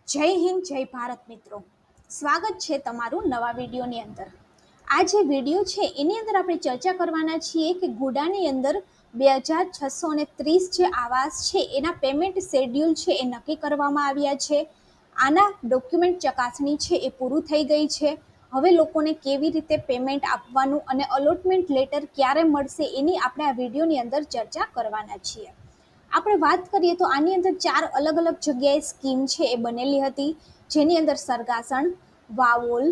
જય હિન્દ જય ભારત મિત્રો, સ્વાગત છે તમારું નવા વિડીયોની અંદર। આ જે વિડીયો છે એની અંદર આપણે ચર્ચા કરવાના છીએ કે ગુડાની અંદર 2630 જે આવાસ છે એના પેમેન્ટ શેડ્યુલ છે એ નક્કી કરવામાં આવ્યા છે। આના ડોક્યુમેન્ટ ચકાસણી છે એ પૂરું થઈ ગઈ છે। હવે લોકોને કેવી રીતે પેમેન્ટ આપવાનું અને અલોટમેન્ટ લેટર ક્યારે મળશે એની આપણે આ વિડીયોની અંદર ચર્ચા કરવાના છીએ। આપણે વાત કરીએ તો આની અંદર 4 અલગ અલગ જગ્યાએ સ્કીમ છે એ બનેલી હતી, જેની અંદર સરગાસણ, વાવોલ,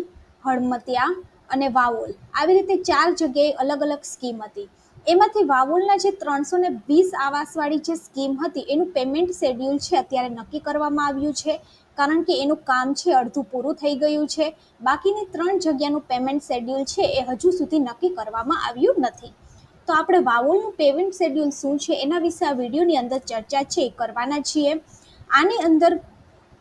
હળમતિયા અને વાવોલ આવી રીતે 4 જગ્યાએ અલગ અલગ સ્કીમ હતી। એમાંથી વાવોલના જે 320 આવાસવાળી જે સ્કીમ હતી એનું પેમેન્ટ શેડ્યુલ છે અત્યારે નક્કી કરવામાં આવ્યું છે, કારણ કે એનું કામ છે અડધું પૂરું થઈ ગયું છે। બાકીની 3 જગ્યાનું પેમેન્ટ શેડ્યુલ છે એ હજુ સુધી નક્કી કરવામાં આવ્યું નથી। તો આપણે વાવોલનું પેમેન્ટ શેડ્યુલ શું છે એના વિશે આ વિડીયોની અંદર ચર્ચા છે કરવાના છીએ। આની અંદર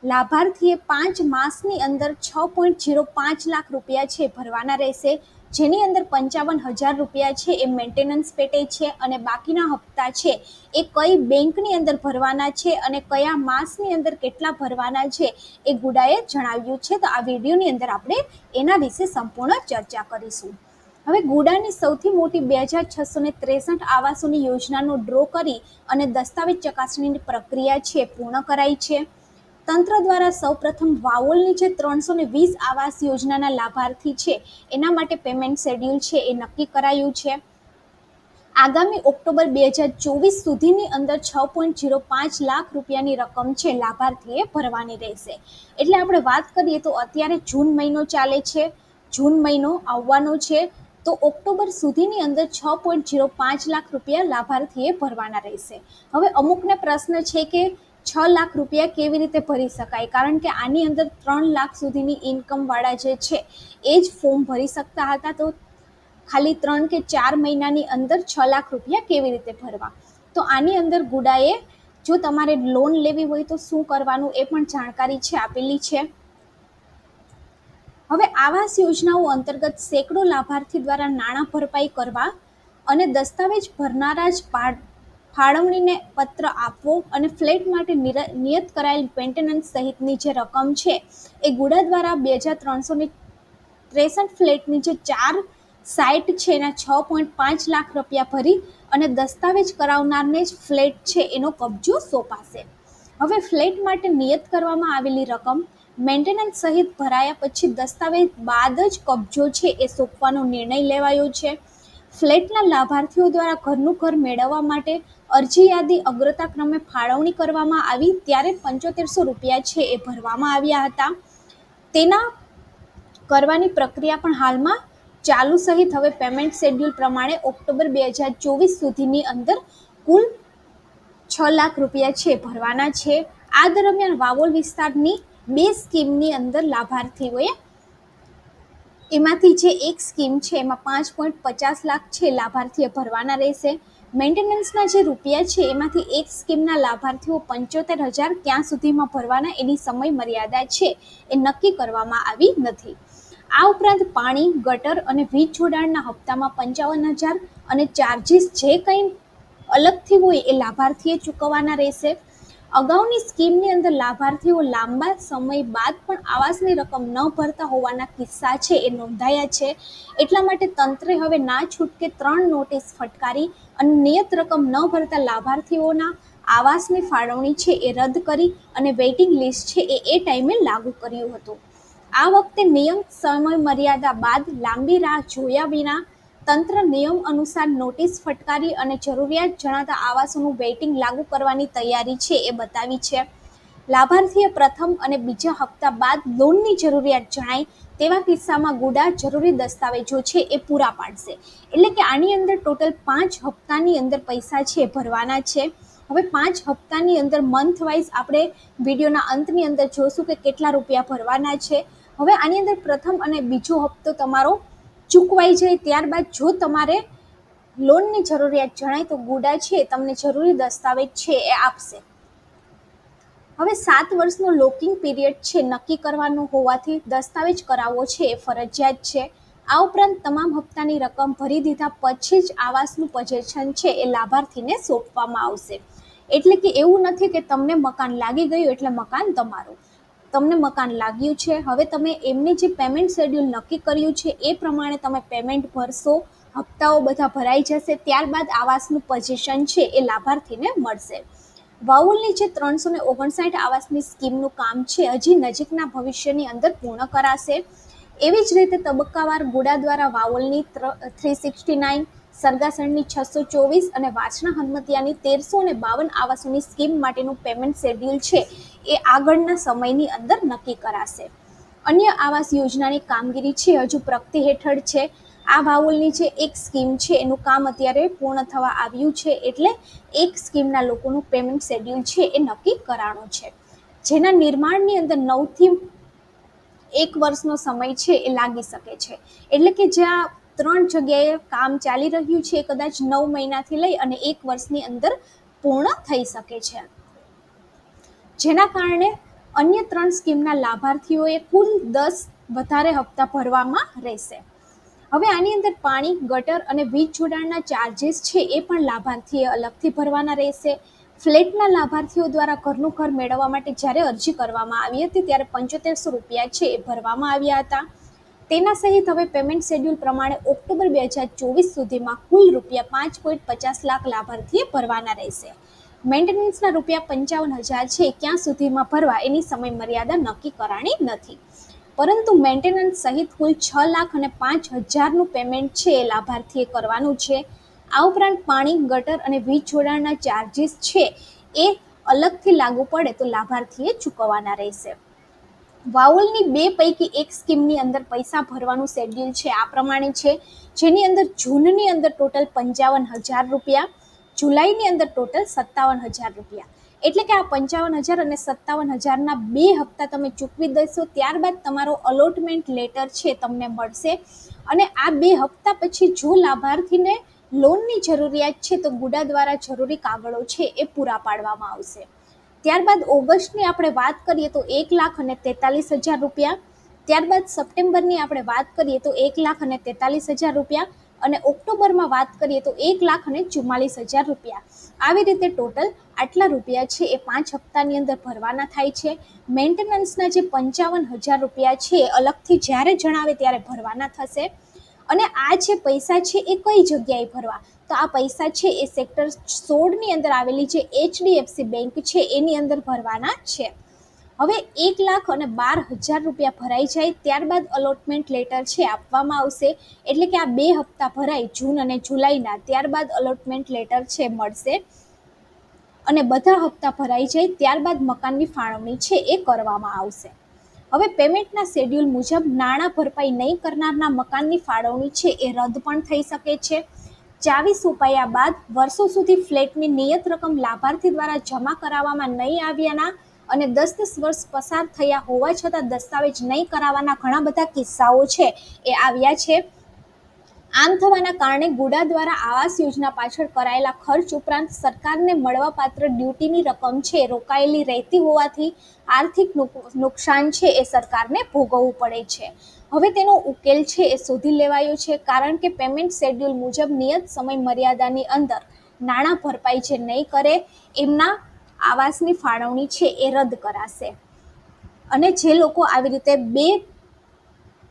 લાભાર્થીએ 5 માસની અંદર 6.05 લાખ રૂપિયા છે ભરવાના રહેશે, જેની અંદર 55,000 રૂપિયા છે એ મેન્ટેનન્સ પેટે છે અને બાકીના હપ્તા છે એ કઈ બેંકની અંદર ભરવાના છે અને કયા માસની અંદર કેટલા ભરવાના છે એ ગુડાએ જણાવ્યું છે। તો આ વિડીયોની અંદર આપણે એના વિશે સંપૂર્ણ ચર્ચા કરીશું। હવે ગુડાની સૌથી મોટી 2663 આવાસોની યોજનાનો ડ્રો કરી અને દસ્તાવેજ ચકાસણીની પ્રક્રિયા છે પૂર્ણ કરાઈ છે। તંત્ર દ્વારા સૌપ્રથમ વાવોલની જે 320 આવાસ યોજનાના લાભાર્થી છે એના માટે પેમેન્ટ શેડ્યુલ છે એ નક્કી કરાયું છે। આગામી ઓક્ટોબર 2024 સુધીની અંદર 6.05 લાખ રૂપિયાની રકમ છે લાભાર્થીએ ભરવાની રહેશે। એટલે આપણે વાત કરીએ તો અત્યારે જૂન મહિનો ચાલે છે, જૂન મહિનો આવવાનો છે, તો ઓક્ટોબર સુધીની અંદર 6.05 લાખ રૂપિયા લાભાર્થીએ ભરવાના રહેશે। હવે અમુકને પ્રશ્ન છે કે 6 લાખ રૂપિયા કેવી રીતે ભરી શકાય, કારણ કે આની અંદર 3 લાખ સુધીની ઇન્કમવાળા જે છે એ જ ફોર્મ ભરી શકતા હતા, તો ખાલી 3 કે 4 મહિનાની અંદર 6 લાખ રૂપિયા કેવી રીતે ભરવા। તો આની અંદર ગુડાએ જો તમારે લોન લેવી હોય તો શું કરવાનું એ પણ જાણકારી છે આપેલી છે। હવે આવાસ યોજનાઓ અંતર્ગત સેંકડો લાભાર્થી દ્વારા નાણાં ભરપાઈ કરવા અને દસ્તાવેજ ભરનારા જ ફાળવણીને પત્ર આપવો અને ફ્લેટ માટે નિયત કરાયેલ મેન્ટેનન્સ સહિતની જે રકમ છે એ ગુડા દ્વારા 2363 ફ્લેટની જે 4 સાઇટ છે એના 6.5 લાખ રૂપિયા ભરી અને દસ્તાવેજ કરાવનારને જ ફ્લેટ છે એનો કબજો સોંપાશે। હવે ફ્લેટ માટે નિયત કરવામાં આવેલી રકમ મેન્ટેનન્સ સહિત ભરાયા પછી દસ્તાવેજ બાદ જ કબજો છે એ સોંપવાનો નિર્ણય લેવાયો છે। ફ્લેટના લાભાર્થીઓ દ્વારા ઘરનું ઘર મેળવવા માટે અરજી યાદી અગ્રતા ક્રમે ફાળવણી કરવામાં આવી, ત્યારે 7500 રૂપિયા છે એ ભરવામાં આવ્યા હતા। તેના કરવાની પ્રક્રિયા પણ હાલમાં ચાલુ સહિત હવે પેમેન્ટ શેડ્યુલ પ્રમાણે ઓક્ટોબર 2024 સુધીની અંદર કુલ 6 લાખ રૂપિયા છે ભરવાના છે। આ દરમિયાન વાવોલ વિસ્તારની 2 સ્કીમની અંદર લાભાર્થીઓએ એમાંથી જે એક સ્કીમ છે એમાં 5.50 લાખ છે લાભાર્થીએ ભરવાના રહેશે। મેન્ટેનન્સના જે રૂપિયા છે એમાંથી એક સ્કીમના લાભાર્થીઓ 75,000 ક્યાં સુધીમાં ભરવાના એની સમય મર્યાદા છે એ નક્કી કરવામાં આવી નથી। આ ઉપરાંત પાણી, ગટર અને વીજ જોડાણના હપ્તામાં 55,000 અને ચાર્જિસ જે કંઈ અલગથી હોય એ લાભાર્થીએ ચૂકવવાના રહેશે। અગાઉની સ્કીમની અંદર લાભાર્થીઓ લાંબા સમય બાદ પણ આવાસની રકમ ન ભરતા હોવાના કિસ્સા છે એ નોંધાયા છે। એટલા માટે તંત્રે હવે ના છૂટકે 3 નોટિસ ફટકારી અને નિયત રકમ ન ભરતા લાભાર્થીઓના આવાસની ફાળવણી છે એ રદ કરી અને વેઇટિંગ લિસ્ટ છે એ ટાઈમે લાગુ કર્યું હતું। આ વખતે નિયમ સમય મર્યાદા બાદ લાંબી રાહ જોયા વિના તંત્ર નિયમ અનુસાર નોટિસ ફટકારી અને જરૂરિયાત જણાતા આવાસોનું વેઇટિંગ લાગુ કરવાની તૈયારી છે એ બતાવી છે। લાભાર્થીએ પ્રથમ અને બીજા હપ્તા બાદ લોનની જરૂરિયાત જણાય તેવા કિસ્સામાં ગુડા જરૂરી દસ્તાવેજો છે એ પૂરા પાડશે। એટલે કે આની અંદર ટોટલ 5 હપ્તાની અંદર પૈસા છે ભરવાના છે। હવે 5 હપ્તાની અંદર મંથ વાઇઝ આપણે વિડીયોના અંતની અંદર જોશું કે કેટલા રૂપિયા ભરવાના છે। હવે આની અંદર પ્રથમ અને બીજો હપ્તો તમારો ચૂકવાઈ જાય ત્યારબાદ જો તમારે લોનની જરૂરિયાત જણાય તો ગુડા છે તમને જરૂરી દસ્તાવેજ છે એ આપશે। હવે 7 વર્ષનો લોકિંગ પીરિયડ છે નક્કી કરવાનો હોવાથી દસ્તાવેજ કરાવવો છે એ ફરજિયાત છે। આ ઉપરાંત તમામ હપ્તાની રકમ ભરી દીધા પછી જ આવાસનું પોઝેશન છે એ લાભાર્થીને સોંપવામાં આવશે। એટલે કે એવું નથી કે તમને મકાન લાગી ગયું એટલે મકાન તમારું। તમને મકાન લાગ્યું છે, હવે તમે એમને જે પેમેન્ટ શેડ્યુલ નક્કી કર્યું છે એ પ્રમાણે તમે પેમેન્ટ ભરશો, હપ્તાઓ બધા ભરાઈ જશે, ત્યારબાદ આવાસનું પોઝિશન છે એ લાભાર્થીને મળશે. વાવોલની જે 359 આવાસની સ્કીમનું કામ છે હજી નજીકના ભવિષ્યની અંદર પૂર્ણ કરાશે. એવી જ રીતે તબક્કાવાર ગુડા દ્વારા વાવોલની 369, સરગાસણની 624 અને વાસણા હનુમતિયાની 1352 આવાસોની સ્કીમ માટેનું પેમેન્ટ શેડ્યુલ છે એ આગળના સમયની અંદર નક્કી કરાશે. અન્ય આવાસ યોજનાની કામગીરી છે હજુ પ્રગતિ હેઠળ છે. આ વાવોલની જે એક સ્કીમ છે એનું કામ અત્યારે પૂર્ણ થવા આવ્યું છે, એટલે એક સ્કીમના લોકોનું પેમેન્ટ શેડ્યુલ છે એ નક્કી કરાણું છે, જેના નિર્માણની અંદર 9 થી 1 વર્ષનો સમય છે એ લાગી શકે છે. એટલે કે જ્યાં 3 જગ્યાએ કામ ચાલી રહ્યું છે એ કદાચ 9 મહિનાથી લઈ અને 1 વર્ષની અંદર પૂર્ણ થઈ શકે છે, જેના કારણે અન્ય 3 સ્કીમના લાભાર્થીઓએ કુલ 10 વધારે હપ્તા ભરવામાં રહેશે. હવે આની અંદર પાણી, ગટર અને વીજ જોડાણના ચાર્જીસ છે એ પણ લાભાર્થીએ અલગથી ભરવાના રહેશે. ફ્લેટના લાભાર્થીઓ દ્વારા ઘરનું ઘર મેળવવા માટે જ્યારે અરજી કરવામાં આવી હતી ત્યારે 7500 રૂપિયા છે એ ભરવામાં આવ્યા હતા. તેના સહિત હવે પેમેન્ટ શેડ્યુલ પ્રમાણે ઓક્ટોબર 2024 સુધીમાં કુલ રૂપિયા 5.50 લાખ લાભાર્થીએ ભરવાના રહેશે. મેન્ટેનન્સના રૂપિયા 55,000 છે ક્યાં સુધીમાં ભરવા એની સમય મર્યાદા નક્કી કરાણી નથી, પરંતુ મેન્ટેનન્સ સહિત કુલ 6,05,000નું પેમેન્ટ છે એ લાભાર્થીએ કરવાનું છે. આ ઉપરાંત પાણી, ગટર અને વીજ જોડાણના ચાર્જીસ છે એ અલગથી લાગુ પડે તો લાભાર્થીએ ચૂકવવાના રહેશે. વાવોલની 2 પૈકી 1 સ્કીમની અંદર પૈસા ભરવાનું શેડ્યુલ છે આ પ્રમાણે છે, જેની અંદર જૂનની અંદર ટોટલ 55,000 રૂપિયા, જુલાઈની અંદર ટોટલ 57,000 રૂપિયા. એટલે કે આ 55,000 અને 57,000ના 2 હપ્તા તમે ચૂકવી દેશો, ત્યારબાદ તમારો અલોટમેન્ટ લેટર છે તમને મળશે. અને આ 2 હપ્તા પછી જો લાભાર્થીને લોનની જરૂરિયાત છે તો ગુડા દ્વારા જરૂરી કાગળો છે એ પૂરા પાડવામાં આવશે. ત્યારબાદ ઓગસ્ટની આપણે વાત કરીએ તો 1,43,000 રૂપિયા, ત્યારબાદ સપ્ટેમ્બરની આપણે વાત કરીએ તો 1,43,000 રૂપિયા અને ઓક્ટોબરમાં વાત કરીએ તો 1,44,000 રૂપિયા. આવી રીતે ટોટલ આટલા રૂપિયા છે એ 5 હપ્તાની અંદર ભરવાના થાય છે. મેન્ટેનન્સના જે 55,000 રૂપિયા છે એ અલગથી જ્યારે જણાવે ત્યારે ભરવાના થશે. અને આ જે પૈસા છે એ કઈ જગ્યાએ ભરવા, તો આ પૈસા છે એ સેક્ટર 16ની અંદર આવેલી જે HDFC બેંક છે એની અંદર ભરવાના છે. હવે 1,12,000 રૂપિયા ભરાઈ જાય ત્યારબાદ અલોટમેન્ટ લેટર છે આપવામાં આવશે. એટલે કે આ 2 હપ્તા ભરાય જૂન અને જુલાઈના, ત્યારબાદ અલોટમેન્ટ લેટર છે મળશે અને બધા હપ્તા ભરાઈ જાય ત્યારબાદ મકાનની ફાળવણી છે એ કરવામાં આવશે. હવે પેમેન્ટના શેડ્યુલ મુજબ નાણાં ભરપાઈ નહીં કરનારના મકાનની ફાળવણી છે એ રદ પણ થઈ શકે છે. ચાવી સોંપાયા બાદ વર્ષો સુધી ફ્લેટની નિયત રકમ લાભાર્થી દ્વારા જમા કરાવવામાં નહીં આવ્યાના અને 10 વર્ષ પસાર થયા હોવા છતાં દસ્તાવેજ નહીં કરાવવાના ઘણા બધા કિસ્સાઓ છે એ આવ્યા છે. આમ થવાના કારણે ગુડા દ્વારા આવાસ યોજના પાછળ કરાયેલા ખર્ચ ઉપરાંત સરકારને મળવાપાત્ર ડ્યુટીની રકમ છે રોકાયેલી રહેતી હોવાથી આર્થિક નુકસાન છે એ સરકારને ભોગવવું પડે છે. હવે તેનો ઉકેલ છે એ શોધી લેવાયો છે, કારણ કે પેમેન્ટ શેડ્યુલ મુજબ નિયત સમય મર્યાદાની અંદર નાણાં ભરપાઈ જે નહીં કરે એમના આવાસની ફાળવણી છે એ રદ કરાશે. અને જે લોકો આવી રીતે 2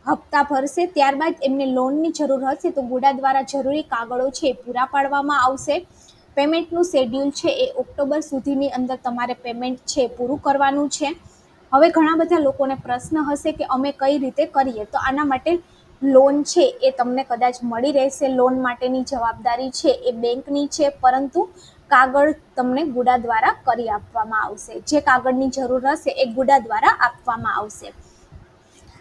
હપ્તા ભરશે ત્યારબાદ એમને લોનની જરૂર હશે તો ગુડા દ્વારા જરૂરી કાગળો છે એ પૂરા પાડવામાં આવશે. પેમેન્ટનું શેડ્યુલ છે એ ઓક્ટોબર સુધીની અંદર તમારે પેમેન્ટ છે પૂરું કરવાનું છે. હવે ઘણા બધા લોકોને પ્રશ્ન હશે કે અમે કઈ રીતે કરીએ, તો આના માટે લોન છે એ તમને કદાચ મળી રહેશે. લોન માટેની જવાબદારી છે એ બેંકની છે, પરંતુ કાગળ તમને ગુડા દ્વારા કરી આપવામાં આવશે. જે કાગળની જરૂર હશે એ ગુડા દ્વારા આપવામાં આવશે.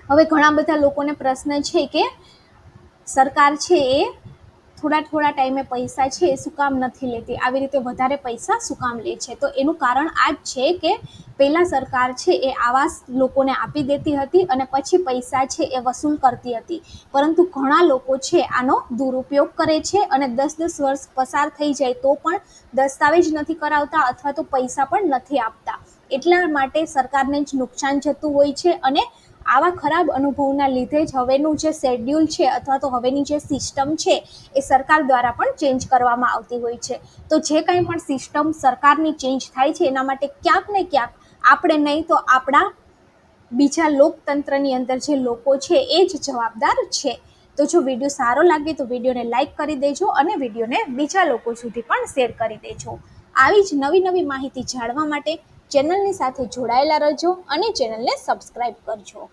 હવે ઘણા બધા લોકોને પ્રશ્ન છે કે સરકાર છે એ થોડા ટાઈમે પૈસા છે એ શું કામ નથી લેતી, આવી રીતે વધારે પૈસા શું કામ લે છે? તો એનું કારણ આ જ છે કે પહેલાં સરકાર છે એ આવાસ લોકોને આપી દેતી હતી અને પછી પૈસા છે એ વસૂલ કરતી હતી, પરંતુ ઘણા લોકો છે આનો દુરુપયોગ કરે છે અને 10 વર્ષ પસાર થઈ જાય તો પણ દસ્તાવેજ નથી કરાવતા અથવા તો પૈસા પણ નથી આપતા. એટલા માટે સરકારને જ નુકસાન જતું હોય છે અને આવા ખરાબ અનુભવના લીધે જ હવેનું જે શેડ્યુલ છે અથવા તો હવેની જે સિસ્ટમ છે એ સરકાર દ્વારા પણ ચેન્જ કરવામાં આવતી હોય છે. તો જે કંઈ પણ સિસ્ટમ સરકારની ચેન્જ થાય છે એના માટે ક્યાંક ને ક્યાંક આપણે નહીં તો આપણા બીજા લોકતંત્રની અંદર જે લોકો છે એ જ જવાબદાર છે. તો જો વિડીયો સારો લાગે તો વિડીયોને લાઈક કરી દેજો અને વિડીયોને બીજા લોકો સુધી પણ શેર કરી દેજો. આવી જ નવી નવી માહિતી જાણવા માટે ચેનલની સાથે જોડાયેલા રહેજો અને ચેનલને સબસ્ક્રાઈબ કરજો.